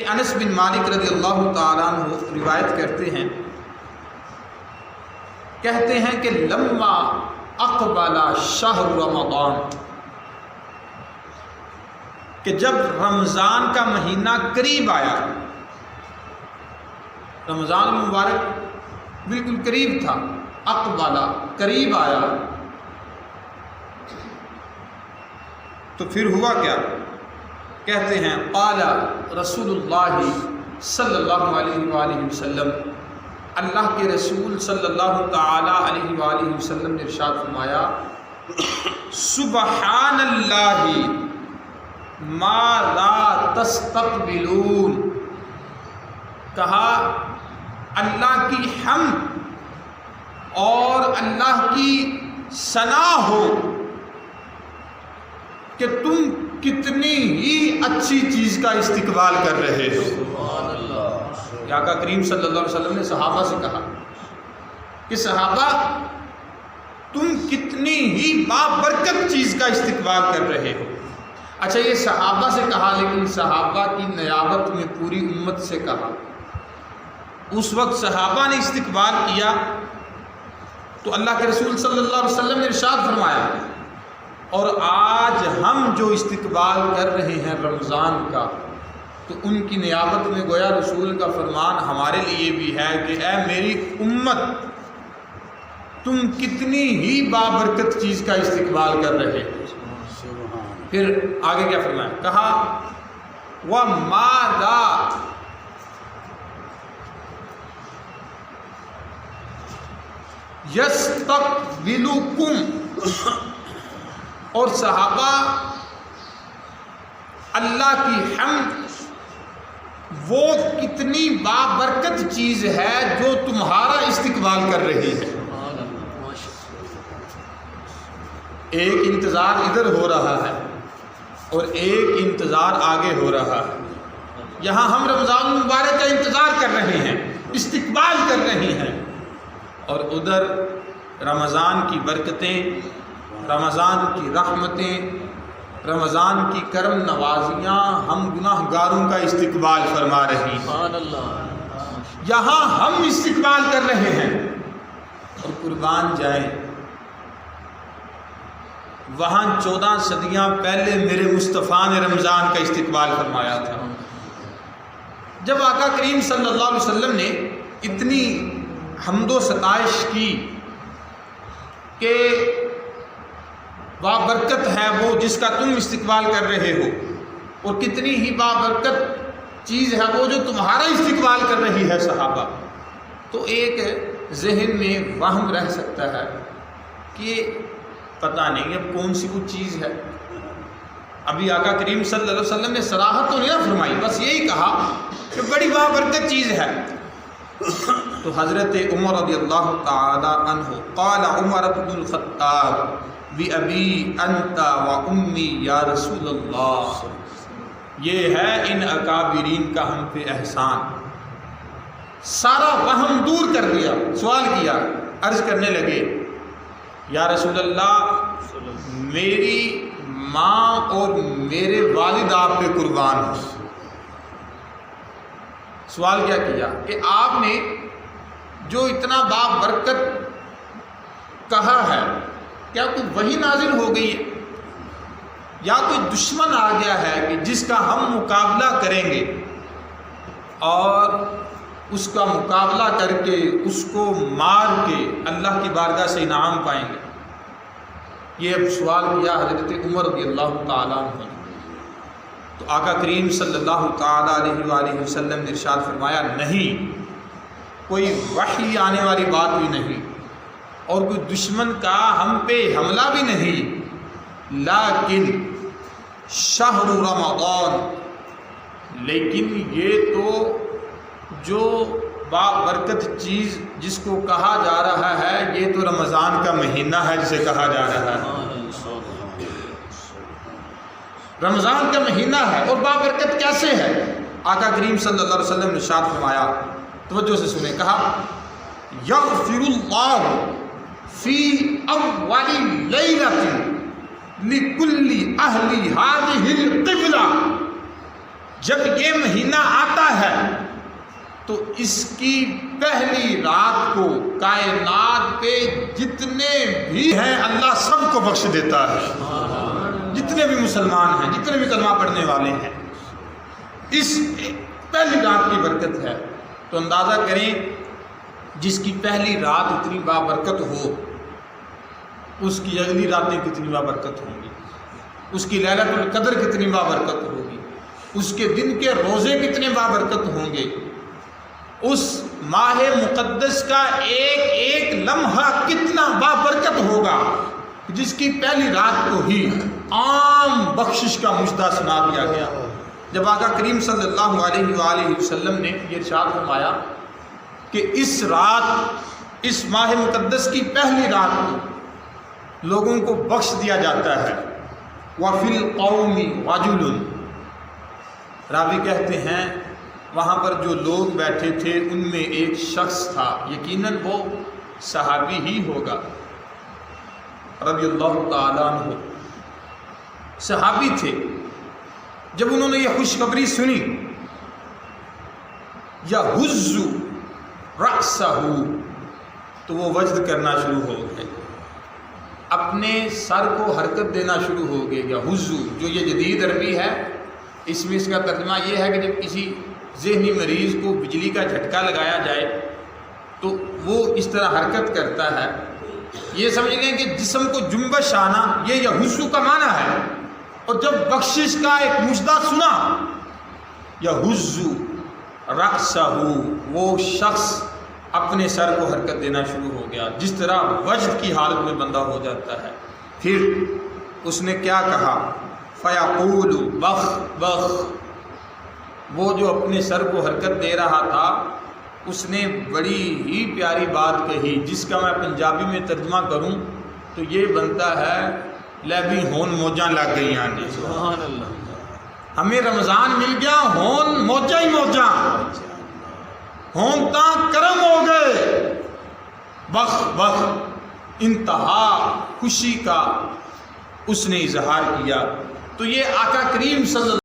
کہ انس بن مالک رضی اللہ تعالیٰ عنہ روایت کرتے ہیں، کہتے ہیں کہ لما اقبل شہر رمضان، کہ جب رمضان کا مہینہ قریب آیا، رمضان مبارک بالکل قریب تھا، اقبل قریب آیا، تو پھر ہوا کیا؟ کہتے ہیں قال رسول اللہ صلی اللہ علیہ وآلہ وسلم، اللہ کے رسول صلی اللہ تعالی علیہ وآلہ وسلم نے ارشاد فرمایا، سبحان اللہ ما لا تستقبلون، کہا اللہ کی حمد اور اللہ کی ثنا ہو کہ تم کتنی ہی اچھی چیز کا استقبال کر رہے ہو۔ سبحان اللہ۔ آقا کریم صلی اللہ علیہ وسلم نے صحابہ سے کہا کہ صحابہ تم کتنی ہی بابرکت چیز کا استقبال کر رہے ہو۔ اچھا یہ صحابہ سے کہا، لیکن صحابہ کی نیابت میں پوری امت سے کہا۔ اس وقت صحابہ نے استقبال کیا تو اللہ کے رسول صلی اللہ علیہ وسلم نے ارشاد فرمایا، اور آج ہم جو استقبال کر رہے ہیں رمضان کا، تو ان کی نیابت میں گویا رسول کا فرمان ہمارے لیے بھی ہے کہ اے میری امت، تم کتنی ہی بابرکت چیز کا استقبال کر رہے ہو۔ پھر آگے کیا فرمایا؟ کہا وَمَاذَا يَسْتَقْبِلُكُمْ، اور صحابہ اللہ کی حمد وہ کتنی بابرکت چیز ہے جو تمہارا استقبال کر رہی ہے۔ ایک انتظار ادھر ہو رہا ہے اور ایک انتظار آگے ہو رہا ہے۔ یہاں ہم رمضان مبارک کا انتظار کر رہے ہیں، استقبال کر رہے ہیں، اور ادھر رمضان کی برکتیں، رمضان کی رحمتیں، رمضان کی کرم نوازیاں ہم گناہ گاروں کا استقبال فرما رہی ہیں۔ یہاں ہم استقبال کر رہے ہیں، اور قربان جائیں وہاں 14 صدیاں پہلے میرے مصطفیٰ نے رمضان کا استقبال فرمایا تھا۔ جب آقا کریم صلی اللہ علیہ وسلم نے اتنی حمد و ستائش کی کہ بابرکت ہے وہ جس کا تم استقبال کر رہے ہو، اور کتنی ہی بابرکت چیز ہے وہ جو تمہارا استقبال کر رہی ہے صحابہ، تو ایک ذہن میں وہم رہ سکتا ہے کہ پتہ نہیں اب کون سی وہ چیز ہے۔ ابھی آقا کریم صلی اللہ علیہ وسلم نے صراحت تو نہیں نہ فرمائی، بس یہی کہا کہ بڑی بابرکت چیز ہے۔ تو حضرت عمر رضی اللہ تعالی عنہ، قال عمر بن الخطاب بِأَبِي أَنْتَ وَأُمِّي یا رسول اللہ، یہ ہے ان اکابرین کا ہم پہ احسان۔ سارا وہم دور کر دیا، سوال کیا، عرض کرنے لگے یا رسول اللہ میری ماں اور میرے والد آپ پہ قربان ہوں۔ سوال کیا کیا کہ آپ نے جو اتنا بابرکت کہا ہے، کیا کوئی وحی نازل ہو گئی ہے یا کوئی دشمن آ گیا ہے کہ جس کا ہم مقابلہ کریں گے اور اس کا مقابلہ کر کے اس کو مار کے اللہ کی بارگاہ سے انعام پائیں گے؟ یہ اب سوال کیا حضرت عمر رضی اللہ تعالیٰ عنہ نے۔ تو آقا کریم صلی اللہ تعالیٰ علیہ وآلہ وسلم نے ارشاد فرمایا، نہیں، کوئی وحی آنے والی بات بھی نہیں، اور کوئی دشمن کا ہم پہ حملہ بھی نہیں، لیکن شہر رمضان، لیکن یہ تو جو بابرکت چیز جس کو کہا جا رہا ہے یہ تو رمضان کا مہینہ ہے جسے کہا جا رہا ہے، رمضان کا مہینہ ہے۔ اور بابرکت کیسے ہے؟ آقا کریم صلی اللہ علیہ وسلم نے ارشاد فرمایا، توجہ سے سنیں، کہا یغفر اللہ فی اول لیلۃ لکل اہل ہذہ القبلہ، جب یہ مہینہ آتا اس کی پہلی رات کو کائنات پہ جتنے بھی ہیں اللہ سب کو بخش دیتا ہے، جتنے بھی مسلمان ہیں، جتنے بھی کلمہ پڑھنے والے ہیں، اس پہلی رات کی برکت ہے۔ تو اندازہ کریں جس کی پہلی رات اتنی بابرکت ہو، اس کی اگلی راتیں کتنی بابرکت ہوں گی، اس کی لیلۃ القدر کتنی بابرکت ہوگی، اس کے دن کے روزے کتنے بابرکت ہوں گے، اس ماہ مقدس کا ایک ایک لمحہ کتنا بابرکت ہوگا، جس کی پہلی رات کو ہی عام بخشش کا مژدہ سنا دیا گیا۔ جب آقا کریم صلی اللہ علیہ وآلہ وسلم نے یہ ارشاد فرمایا کہ اس رات، اس ماہ مقدس کی پہلی رات کو لوگوں کو بخش دیا جاتا ہے، وَفِي الْقَوْمِ رَجُلٌ، راوی کہتے ہیں وہاں پر جو لوگ بیٹھے تھے ان میں ایک شخص تھا، یقیناً وہ صحابی ہی ہوگا رضی اللہ تعالیٰ عنہ، صحابی تھے۔ جب انہوں نے یہ خوشخبری سنی، یہز رأسہ، تو وہ وجد کرنا شروع ہو گئے، اپنے سر کو حرکت دینا شروع ہو گئے۔ یہز جو یہ جدید عربی ہے، اس میں اس کا ترجمہ یہ ہے کہ جب کسی ذہنی مریض کو بجلی کا جھٹکا لگایا جائے تو وہ اس طرح حرکت کرتا ہے، یہ سمجھ لیں کہ جسم کو جنبش آنا، یہ یہز کا معنی ہے۔ اور جب بخشش کا ایک مژدہ سنا، یہز رأسہ، وہ شخص اپنے سر کو حرکت دینا شروع ہو گیا، جس طرح وجد کی حالت میں بندہ ہو جاتا ہے۔ پھر اس نے کیا کہا، فیقول بخ بخ، وہ جو اپنے سر کو حرکت دے رہا تھا اس نے بڑی ہی پیاری بات کہی، جس کا میں پنجابی میں ترجمہ کروں تو یہ بنتا ہے، لے بھی ہون موجاں لگ گئی آنے، سبحان اللہ، ہمیں رمضان مل گیا، ہون موجاں ہی موجاں، ہون تاں کرم ہو گئے، بخ بخ، انتہا خوشی کا اس نے اظہار کیا۔ تو یہ آقا کریم صلی اللہ